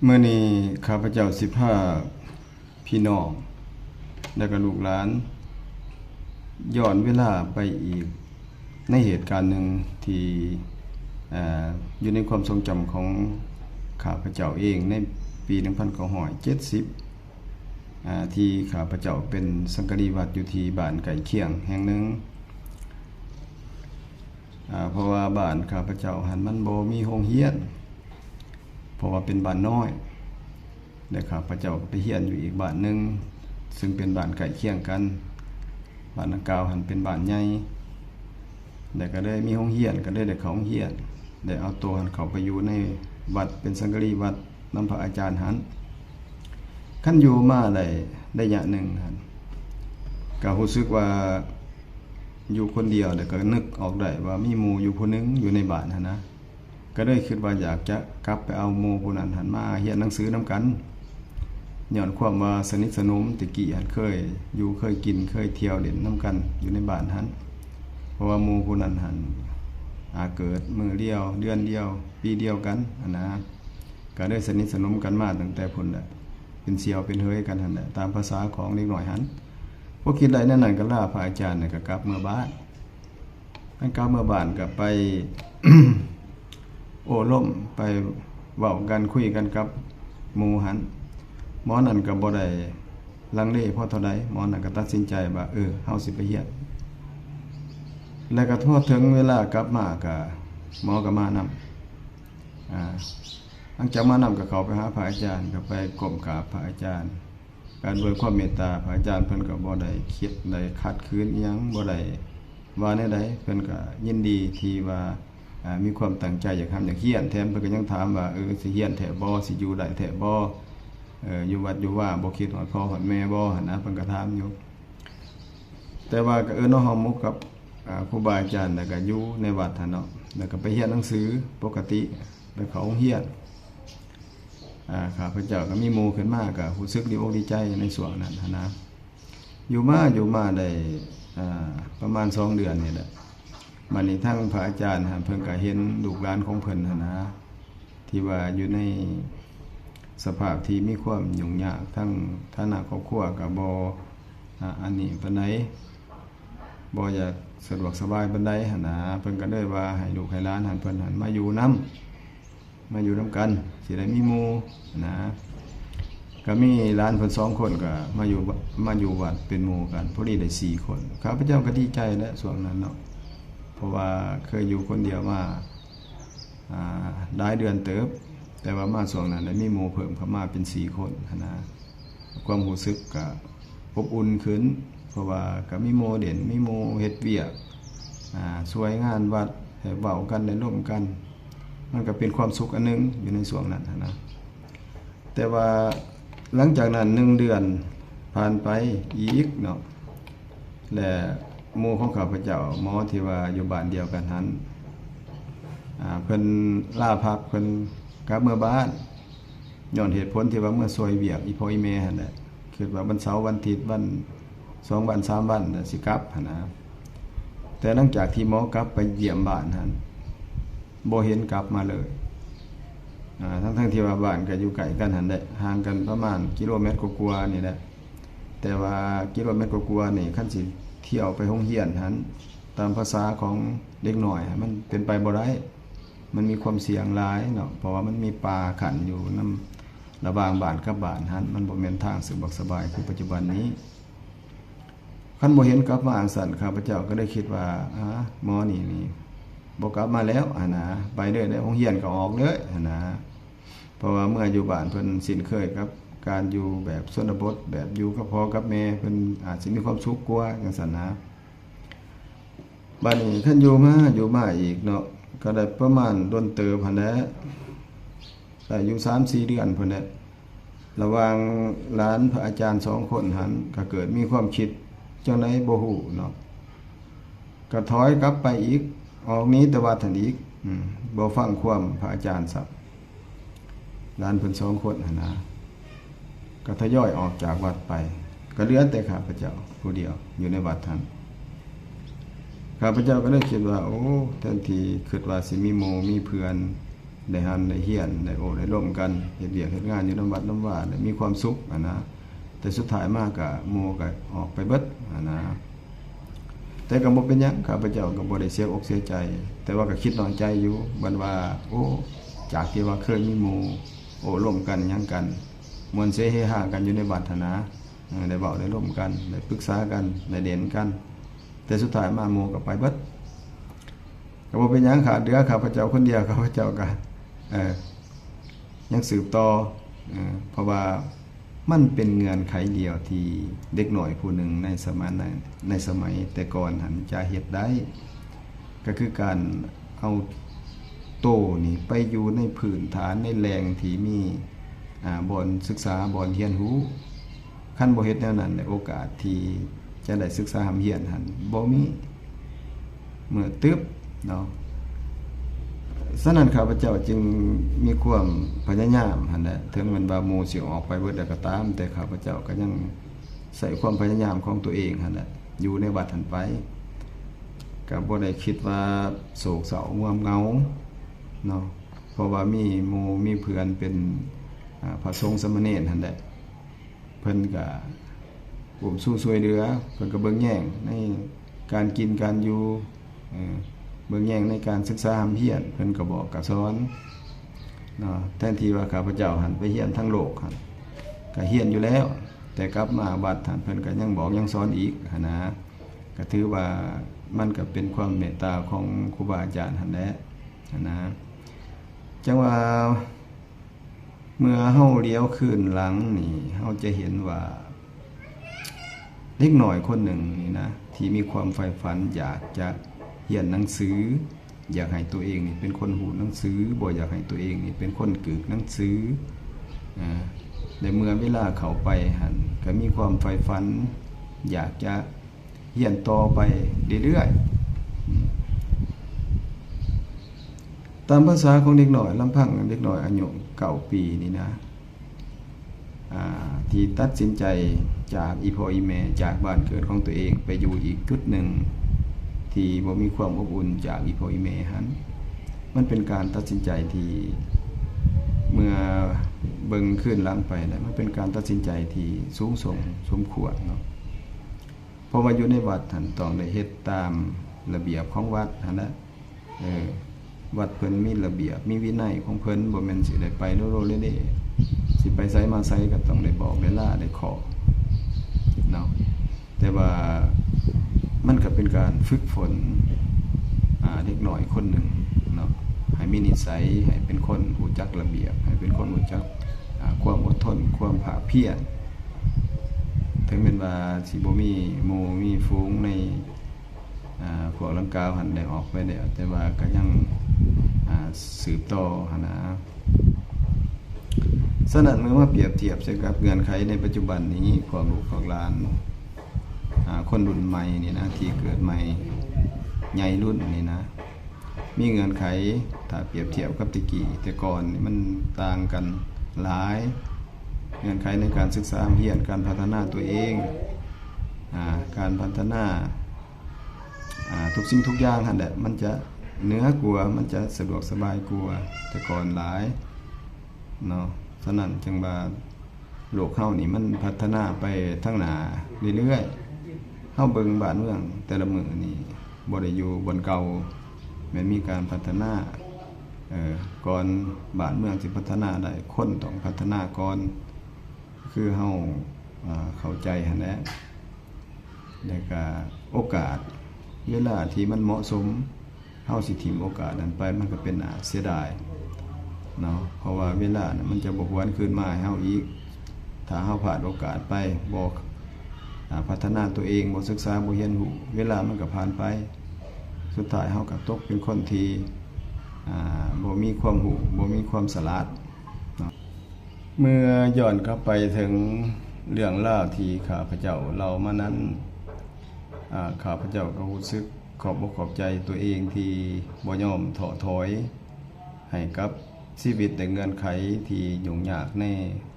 เมื่อนี้ข้าพเจ้าพี่น้องและก็ลูกหลานย้อนเวลาไปอีกในเหตุการณ์หนึ่งที่อยู่ในความทรงจำของข้าพเจ้าเองในปี1970ที่ข้าพเจ้าเป็นสังฆีวัดอยู่ที่บ้านไก่เคียงแห่งหนึ่งเพราะว่าบ้านข้าพเจ้าหันมันบ่มีโรงเรียนเพราะว่าเป็นบ้านน้อยและข้าพเจ้าก็ไปเรียนอยู่อีกบ้านหนึ่งซึ่งเป็นบ้านไก่เคียงกันบ้านดังกล่าวหันเป็นบ้านใหญ่แต่ก็ได้มีโรงเรียนก็ได้เข้าโรงเรียนได้เอาตัวหันเข้าไปอยู่ในวัดเป็นสังฆีวัดนำพระอาจารย์หันขั้นอยู่มาได้ยะหนึ่งหันก็รู้สึกว่าอยู่คนเดียวแต่ก็นึกออกได้ว่ามีหมู่อยู่ผู้นึงอยู่ในบ้านหั่นนะก็ได้คิดว่าอยากจะกลับไปเอาหมู่ผู้นั้นหันมาเรียนหนังสือนำกันย้อนความว่าสนิทสนมตะกี้หันเคยอยู่เคยกินเคยเที่ยวเล่นนำกันอยู่ในบ้านหันเพราะว่าหมู่ผู้นั้นหันเกิดมื้อเดียวเดือนเดียวปีเดียวกันหั่นนะก็ได้สนิทสนมกันมาตั้งแต่พุ่นแหละเป็นเสี่ยวเป็นเฮ้ยกันหั่นแหละตามภาษาของเด็กน้อยหันพวกคิดได้นั่นก็ลาพระอาจารย์ก็กลับเมื่อบ้านมันกลับเมื่อบ้านก็ไป โอ้ล่มไปเว้ากันคุยกันกับหมู่หันหมอนั่นก็บ่ได้ลังเลเพราะเท่าใดหมอนั่นก็ตัดสินใจว่าเฮาสิไปเฮียนแล้วก็ทั่วถึงเวลากลับมาก็หมอก็มานำหลังจากมานำก็เข้าไปหาพระอาจารย์ก็ไปก้มกราบพระอาจารย์การด้วยความเมตตาพระอาจารย์เพิ่นก็บ่ได้คิดได้ขัดขืนอิหยังบ่ได้ว่าแนวใดเพิ่นก็ยินดีที่ว่ามีความตั้งใจอยากทำอยากเฮียนแถมเพิ่นก็ยังถามว่าสิเฮียนแท้บ่สิอยู่ได้แท้บ่อยู่วัดอยู่ว่าบ่คิดฮอดพ่อฮอดแม่บ่หั่นนะเพิ่นก็ถามอยู่แต่ว่าก็เนาะเฮามุกกับครูบาอาจารย์แล้วก็อยู่ในวัดหั่นเนาะแล้วก็ไปเรียนหนังสือปกติไปเข้าโรงเรียนข้าพเจ้าก็มีหมู่ขึ้นมาก็รู้สึกดีอกดีใจในส่วนนั้นนะอยู่มาได้ประมาณ2 เดือนนี่แหละบัดนี้ทั้งพระอาจารย์เพิ่นก็เห็นลูกหลานของเพิ่นนะที่ว่าอยู่ในสภาพที่มีความยุ่งยากทั้งฐานะครอบครัวก็บ่อันนี้ปานใดบ่อยากสะดวกสบายปานใดหั่นนะเพิ่นก็เลยว่าให้ลูกให้หลานเพิ่นมาอยู่นำกันสิได้มีหมู่นะก็มีหลานเพิ่น2 คนก็มาอยู่วัดเป็นหมู่กันพอดีได้4 คนข้าพเจ้าก็ดีใจและช่วงนั้นเนาะเพราะว่าเคยอยู่คนเดียวมาหลายเดือนเติบแต่ว่ามาช่วงนั้นได้มีหมู่เพิ่มเข้ามาเป็น4 คนนะความรู้สึกก็อบอุ่นขึ้นเพราะว่าก็มีหมู่เด่นมีหมู่เฮ็ดเวียกช่วยงานวัดให้เว้ากันได้ร่วมกันมันก็เป็นความสุขอันนึงอยู่ในช่วงนั้นนะแต่ว่าหลังจากนั้น1 เดือนผ่านไปอีกเนาะและหมู่ของข้าพเจ้าหมอที่ว่าอยู่บ้านเดียวกันนั้นเพิ่นลาพักเพิ่นกลับเมื่อบ้านย้อนเหตุผลที่ว่าเมื่อซอยเวียกอีพ่ออีแม่หั่นแหละคิดว่าวันเสาร์วันอาทิตย์วัน2 วัน 3 วันสิกลับหั่นนะแต่หลังจากที่หมอกลับไปเยี่ยมบ้านหั่นบ่เห็นกลับมาเลยทั้งที่ว่าบ้านก็อยู่ไกลกันหั่นแหละห่างกันประมาณกิโลเมตรกว่าๆนี่แหละแต่ว่ากิโลเมตรกว่าๆนี่คันสิเที่ยวไปโรงเรียนหั่นตามภาษาของเด็กน้อยมันเป็นไปบ่ได้มันมีความเสี่ยงหลายเนาะเพราะว่ามันมีป่าขันอยู่นำระหว่างบ้านกับบ้านหั่นมันบ่แม่นทางสะดวกสบายคือปัจจุบันนี้คันบ่เห็นกลับมาอังสันข้าพเจ้าก็ได้คิดว่าหมอนี่บ่กลับมาแล้วนะไปเด้อได้โรงเรียนก็ออกเด้อนะเพราะว่าเมื่ออยู่บ้านเพิ่นสิ้นเคยกับการอยู่แบบชนบทแบบอยู่กับพ่อกับแม่เพิ่นอาจสิมีความสุขกว่าจังซั่นนะบัดนี้คันอยู่มาอีกเนาะก็ได้ประมาณดนเติบหั่นแหละได้อยู่ 3-4 เดือนพุ่นแหละระหว่างหลานพระอาจารย์2 คนหันก็เกิดมีความคิดจังได๋บ่ฮู้เนาะก็ถอยกลับไปอีกออกนี้แต่ว่าท่านอีกบ่ฟังความพระอาจารย์ซับหลานเพิ่น2 คนหั่นนะก็ทยอยออกจากวัดไปก็เหลือแต่ข้าพเจ้าผู้เดียวอยู่ในวัดนั้นข้าพเจ้าก็เลยคิดว่าแทนที่คิดว่าสิมีหมู่มีเพื่อน ได้หันได้เฮียนได้โอ้ได้ร่วมกันเฮ็ดเวียกเฮ็ดงานอยู่นำวัดนำว่าได้มีความสุขนะแต่สุดท้ายมาก็หมู่ก็ออกไปเบิดนะแต่ก็บ่เป็นหยังข้าพเจ้าก็บ่ได้เสียอกเสียใจแต่ว่าก็คิดน้อยใจอยู่บัดว่าโอ้จากที่ว่าเคยมีหมู่โอ้ร่วมกันหยังกันม่วนเสเฮฮากันอยู่ในวัดนะได้เว้าได้ร่วมกันได้ปรึกษากันได้เด่นกันแต่สุดท้ายมาหมู่ก็ไปเบิดก็บ่เป็นหยังขาดเหลือข้าพเจ้าคนเดียวข้าพเจ้าก็ยังสืบต่อเพราะว่ามันเป็นเงื่อนไขเดียวที่เด็กหน่อยผู้หนึ่งในสมัยแต่ก่อนหันจะเฮ็ดได้ก็คือการเอาโตนี่ไปอยู่ในพื้นฐานในแหล่งที่มีบ่อนศึกษาบ่อนเรียนรู้คันบ่เฮ็ดแนวนั้นโอกาสที่จะได้ศึกษาเรียนหันบ่มีเมื่อตึบเนาะฉะนั้นข้าพเจ้าจึงมีความพยายามหั่นแหละถึงมันว่าหมู่สิออกไปเบิดแล้วก็ตามแต่ข้าพเจ้าก็ยังใส่ความพยายามของตัวเองหั่นแหละอยู่ในวัดหั่นไปก็บ่ได้คิดว่าโศกเศร้าง่วงเหงาเนาะเพราะว่ามีหมู่มีเพื่อนเป็นพระสงฆ์สามเณรหั่นแหละเพิ่นก็ร่วมสู้ช่วยเหลือเพิ่นก็เบิ่งแย่งในการกินการอยู่เบิ่งแย่งในการศึกษาเรียนเพิ่นก็บอกก็สอนเนาะแทนที่ว่าข้าพเจ้าหันไปเรียนทั้งโลกหั่นก็เรียนอยู่แล้วแต่กลับมาวัดหันเพิ่นก็ยังบอกยังสอนอีกหั่นนะก็ถือว่ามันก็เป็นความเมตตาของครูบาอาจารย์หั่นแหละหั่นนะจังว่าเมื่อเฮาเลี้ยวคืนหลังนี่เฮาจะเห็นว่าเด็กน้อยคนหนึ่งนี่นะที่มีความใฝ่ฝันอยากจะเรียนหนังสืออยากให้ตัวเองนี่เป็นคนหูหนังสือบ่อยากให้ตัวเองนี่เป็นคนกึกหนังสือในเมื่อเวลาเข้าไปหันก็มีความใฝ่ฝันอยากจะเรียนต่อไปเรื่อยๆตามภาษาของเด็กน้อยลำพังเด็กน้อยอายุ9 ปีนี่นะที่ตัดสินใจจากอีพ่ออีแม่จากบ้านเกิดของตัวเองไปอยู่อีกจุดหนึ่งที่บ่มีความอบอุ่นจากอีพ่ออีแม่หันมันเป็นการตัดสินใจที่เมื่อเบิ่งขึ้นหลังไปนะมันเป็นการตัดสินใจที่สูงส่งสมควรเนาะเพราะว่าอยู่ในวัดท่านต้องได้เฮ็ดตามระเบียบของวัดหั่นนะวัดเพิ่นมีระเบียบมีวินัยของเพิ่นบ่แม่นสิได้ไปโลๆเล่ๆสิไปไสมาไสก็ต้องได้บอกเวลาได้ขอเนาะแต่ว่ามันก็เป็นการฝึกฝนเด็กน้อยคนหนึ่งเนาะให้มีนิสัยให้เป็นคนรู้จักระเบียบให้เป็นคนรู้จักความอดทนความภาคเพียรถึงแม้ว่าสิบ่มีหมู่มีฝูงในพวกลังกาวหันได้ออกไปแล้วแต่ว่าก็ยังสืบต่อหั่นนะฉะนั้นเมื่อมาเปรียบเทียบกับเงื่อนไขในปัจจุบันนี้พวกลูกพวกหลานคนรุ่นใหม่นี่นะที่เกิดใหม่ใหญ่รุ่นนี่นะมีเงื่อนไขถ้าเปรียบเทียบกับแต่ก่อนนี่มันต่างกันหลายเงื่อนไขในการศึกษาเรียนการพัฒนาตัวเองการพัฒนาทุกสิ่งทุกอย่างนั่นแหละมันจะเหนือกว่ามันจะสะดวกสบายกว่าแต่ก่อนหลายเนาะฉะนั้นจึงว่าโลกเฮานี่มันพัฒนาไปทางหน้าเรื่อยๆเฮาเบิ่งบ้านเมืองแต่ละมื้อนี่บ่ได้อยู่บนเก่าแม้มีการพัฒนาก่อนบ้านเมืองสิพัฒนาได้คนต้องพัฒนาก่อนคือเฮาเข้าใจหั่นแหละแล้วก็โอกาสเวลาที่มันเหมาะสมเฮาสิถิ่มโอกาสนั้นไปมันก็เป็นเสียดายเนาะเพราะว่าเวลาน่ะมันจะบ่หวนคืนมาให้เฮาอีกถ้าเฮาพลาดโอกาสไปบ่พัฒนาตัวเองบ่ศึกษาบ่เรียนรู้เวลามันก็ผ่านไปสุดท้ายเฮาก็ตกเป็นคนที่บ่มีความรู้บ่มีความฉลาดเนาะเมื่อย้อนกลับไปถึงเรื่องราวที่ข้าพเจ้าเล่ามานั้นข้าพเจ้าก็รู้สึกขอบอกขอบใจตัวเองที่บ่ยอมท้อถอยให้กับชีวิตในเงื่อนไขที่ยุ่งยากใน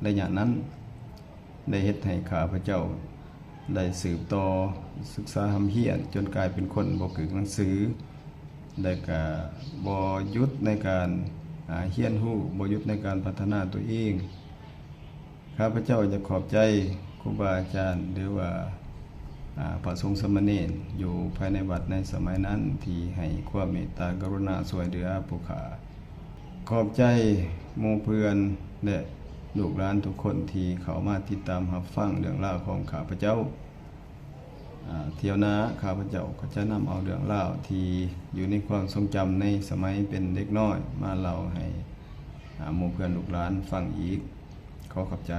ระยะนั้นได้เฮ็ดให้ข้าพเจ้าได้สืบต่อศึกษาเรียนจนกลายเป็นคนบ่กึกหนังสือได้ก็บ่หยุดในการ เฮียนฮู้บ่หยุดในการพัฒนาตัวเองข้าพเจ้าจะขอบใจครูบาอาจารย์หรือว่าพระสงฆ์สามเณรอยู่ภายในวัดในสมัยนั้นที่ให้ความเมตตากรุณาช่วยเหลือผู้ขาขอบใจหมู่เพื่อนและลูกหลานทุกคนที่เข้ามาติดตามรับฟังเรื่องราวของข้าพเจ้าเที่ยวหน้าข้าพเจ้าก็จะนำเอาเรื่องราวที่อยู่ในความทรงจำในสมัยเป็นเด็กน้อยมาเล่าให้หมู่เพื่อนลูกหลานฟังอีกขอขอบใจ